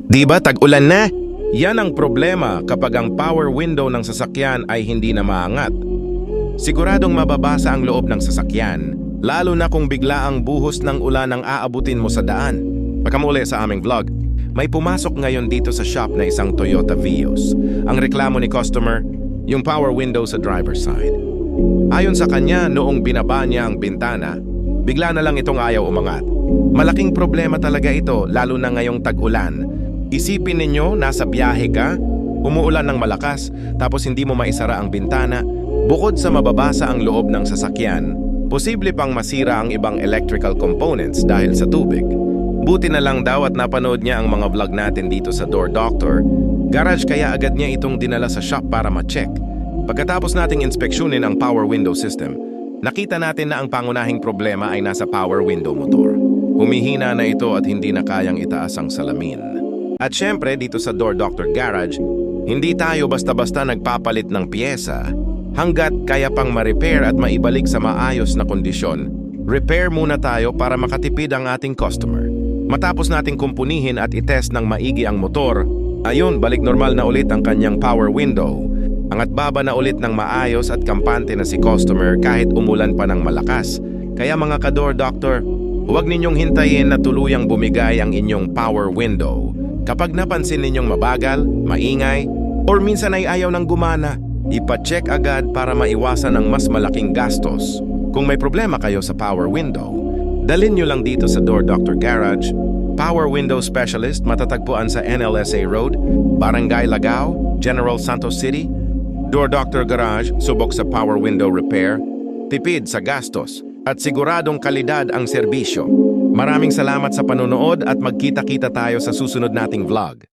Di ba tag-ulan na? Yan ang problema kapag ang power window ng sasakyan ay hindi na maangat. Siguradong mababasa ang loob ng sasakyan, lalo na kung bigla ang buhos ng ulan ang aabutin mo sa daan. Pagkamuli sa aming vlog, may pumasok ngayon dito sa shop na isang Toyota Vios. Ang reklamo ni customer, yung power window sa driver's side. Ayon sa kanya, noong binaba niya ang bintana, bigla na lang itong ayaw umangat. Malaking problema talaga ito, lalo na ngayong tag-ulan. Isipin ninyo, nasa biyahe ka, umuulan ng malakas, tapos hindi mo maisara ang bintana. Bukod sa mababasa ang loob ng sasakyan, posible pang masira ang ibang electrical components dahil sa tubig. Buti na lang daw at napanood niya ang mga vlog natin dito sa Door Doctor Garage, kaya agad niya itong dinala sa shop para ma-check. Pagkatapos nating inspeksyonin ang power window system, nakita natin na ang pangunahing problema ay nasa power window motor. Humihina na ito at hindi na kayang itaas ang salamin. At syempre, dito sa Door Doctor Garage, hindi tayo basta-basta nagpapalit ng piyesa. Hanggat kaya pang ma-repair at maibalik sa maayos na kondisyon, repair muna tayo para makatipid ang ating customer. Matapos nating kumpunihin at itest ng maigi ang motor, ayun, balik normal na ulit ang kanyang power window. Angat baba na ulit ng maayos at kampante na si customer kahit umulan pa ng malakas. Kaya mga ka-Door Doctor, huwag ninyong hintayin na tuluyang bumigay ang inyong power window. Kapag napansin ninyong mabagal, maingay, or minsan ay ayaw ng gumana, ipa-check agad para maiwasan ang mas malaking gastos. Kung may problema kayo sa power window, dalhin nyo lang dito sa Door Doctor Garage. Power Window Specialist matatagpuan sa NLSA Road, Barangay Lagao, General Santos City. Door Doctor Garage, subok sa power window repair, tipid sa gastos, at siguradong kalidad ang serbisyo. Maraming salamat sa panonood at magkita-kita tayo sa susunod nating vlog.